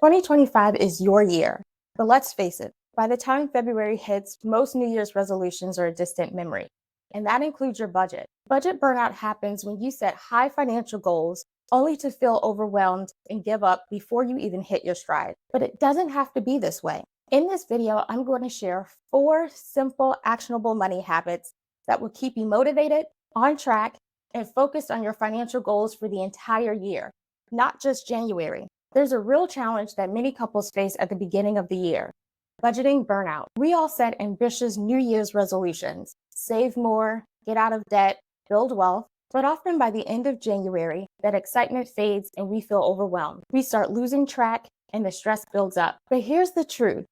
2025 is your year, but let's face it, by the time February hits, most New Year's resolutions are a distant memory. And that includes your budget. Budget burnout happens when you set high financial goals only to feel overwhelmed and give up before you even hit your stride. But it doesn't have to be this way. In this video, I'm going to share 4 simple, actionable money habits that will keep you motivated, on track, and focused on your financial goals for the entire year, not just January. There's a real challenge that many couples face at the beginning of the year: budgeting burnout. We all set ambitious New Year's resolutions: save more, get out of debt, build wealth. But often by the end of January, that excitement fades and we feel overwhelmed. We start losing track and the stress builds up. But here's the truth: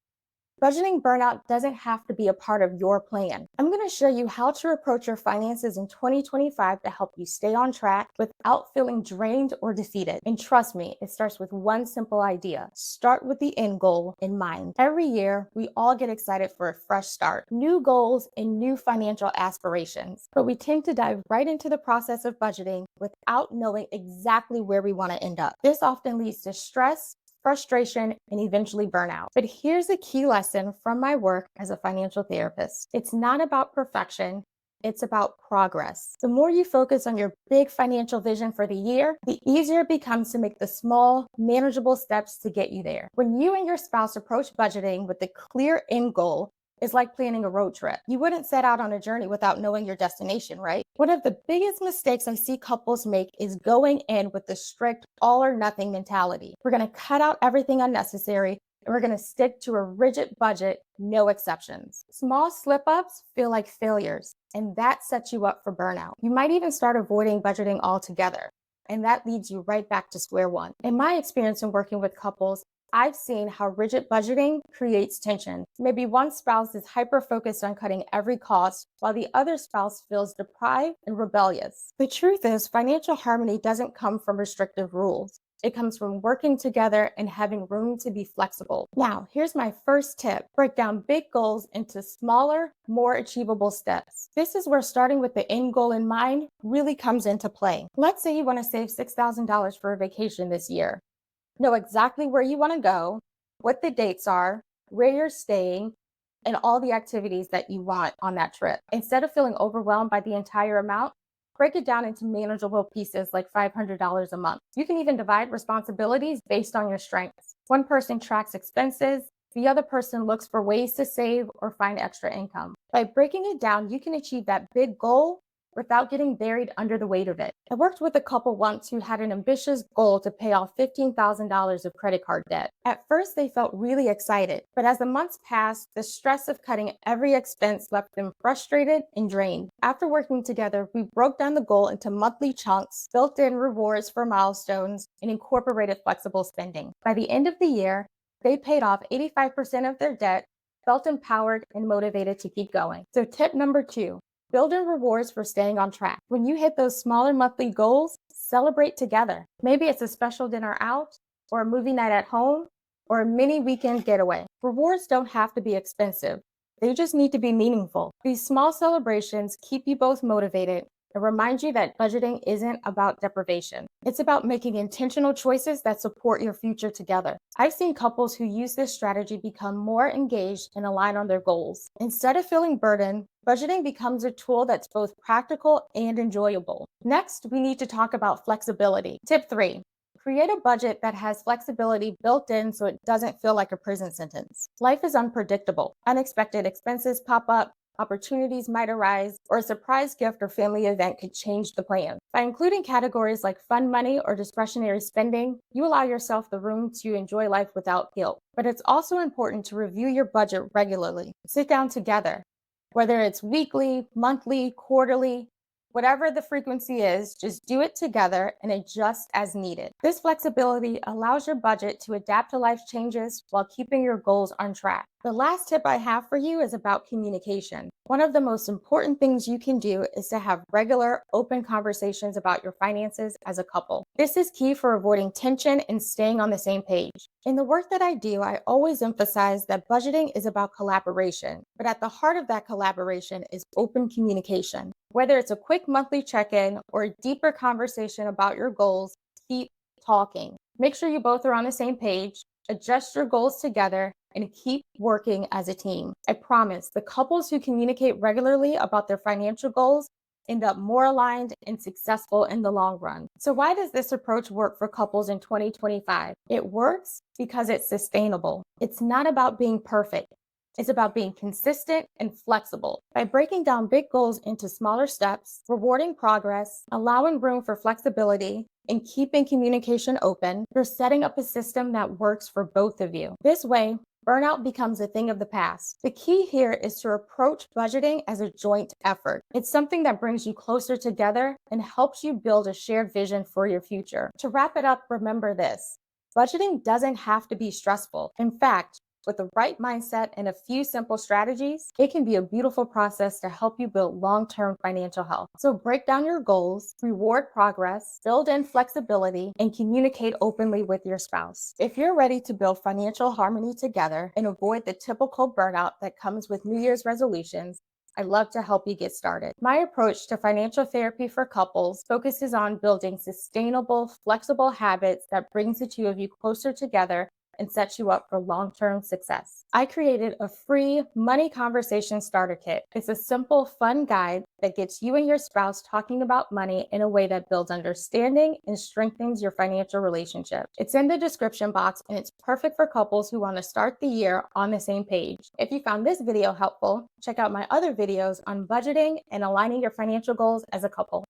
budgeting burnout doesn't have to be a part of your plan. I'm going to show you how to approach your finances in 2025 to help you stay on track without feeling drained or defeated. And trust me, it starts with one simple idea: start with the end goal in mind. Every year, we all get excited for a fresh start, new goals, and new financial aspirations. But we tend to dive right into the process of budgeting without knowing exactly where we want to end up. This often leads to stress, frustration, and eventually burnout. But here's a key lesson from my work as a financial therapist: it's not about perfection, it's about progress. The more you focus on your big financial vision for the year, the easier it becomes to make the small, manageable steps to get you there. When you and your spouse approach budgeting with a clear end goal, it's like planning a road trip. You wouldn't set out on a journey without knowing your destination, right? One of the biggest mistakes I see couples make is going in with the strict all or nothing mentality. We're going to cut out everything unnecessary and we're going to stick to a rigid budget, no exceptions. Small slip ups feel like failures, and that sets you up for burnout. You might even start avoiding budgeting altogether, and that leads you right back to square one. In my experience in working with couples, I've seen how rigid budgeting creates tension. Maybe one spouse is hyper-focused on cutting every cost, while the other spouse feels deprived and rebellious. The truth is, financial harmony doesn't come from restrictive rules. It comes from working together and having room to be flexible. Now, here's my first tip: break down big goals into smaller, more achievable steps. This is where starting with the end goal in mind really comes into play. Let's say you want to save $6,000 for a vacation this year. Know exactly where you want to go, what the dates are, where you're staying, and all the activities that you want on that trip. Instead of feeling overwhelmed by the entire amount, break it down into manageable pieces like $500 a month. You can even divide responsibilities based on your strengths. One person tracks expenses, the other person looks for ways to save or find extra income. By breaking it down, you can achieve that big goal without getting buried under the weight of it. I worked with a couple once who had an ambitious goal to pay off $15,000 of credit card debt. At first, they felt really excited, but as the months passed, the stress of cutting every expense left them frustrated and drained. After working together, we broke down the goal into monthly chunks, built in rewards for milestones, and incorporated flexible spending. By the end of the year, they paid off 85% of their debt, felt empowered and motivated to keep going. So tip number 2: build in rewards for staying on track. When you hit those smaller monthly goals, celebrate together. Maybe it's a special dinner out, or a movie night at home, or a mini weekend getaway. Rewards don't have to be expensive. They just need to be meaningful. These small celebrations keep you both motivated and remind you that budgeting isn't about deprivation. It's about making intentional choices that support your future together. I've seen couples who use this strategy become more engaged and aligned on their goals. Instead of feeling burdened, budgeting becomes a tool that's both practical and enjoyable. Next, we need to talk about flexibility. Tip 3: create a budget that has flexibility built in so it doesn't feel like a prison sentence. Life is unpredictable. Unexpected expenses pop up, opportunities might arise, or a surprise gift or family event could change the plan. By including categories like fun money or discretionary spending, you allow yourself the room to enjoy life without guilt. But it's also important to review your budget regularly. Sit down together, whether it's weekly, monthly, quarterly. Whatever the frequency is, just do it together and adjust as needed. This flexibility allows your budget to adapt to life changes while keeping your goals on track. The last tip I have for you is about communication. One of the most important things you can do is to have regular, open conversations about your finances as a couple. This is key for avoiding tension and staying on the same page. In the work that I do, I always emphasize that budgeting is about collaboration, but at the heart of that collaboration is open communication. Whether it's a quick monthly check-in or a deeper conversation about your goals, keep talking. Make sure you both are on the same page. adjust your goals together, and keep working as a team. I promise the couples who communicate regularly about their financial goals end up more aligned and successful in the long run. So, why does this approach work for couples in 2025? It works because it's sustainable. It's not about being perfect. It's about being consistent and flexible. By breaking down big goals into smaller steps, rewarding progress, allowing room for flexibility, and keeping communication open, you're setting up a system that works for both of you. This way, burnout becomes a thing of the past. The key here is to approach budgeting as a joint effort. It's something that brings you closer together and helps you build a shared vision for your future. To wrap it up, remember this: budgeting doesn't have to be stressful. In fact, with the right mindset and a few simple strategies, it can be a beautiful process to help you build long-term financial health. So break down your goals, reward progress, build in flexibility, and communicate openly with your spouse. If you're ready to build financial harmony together and avoid the typical burnout that comes with New Year's resolutions, I'd love to help you get started. My approach to financial therapy for couples focuses on building sustainable, flexible habits that brings the two of you closer together and sets you up for long-term success. I created a free money conversation starter kit. It's a simple, fun guide that gets you and your spouse talking about money in a way that builds understanding and strengthens your financial relationship. It's in the description box, and it's perfect for couples who want to start the year on the same page. If you found this video helpful, check out my other videos on budgeting and aligning your financial goals as a couple.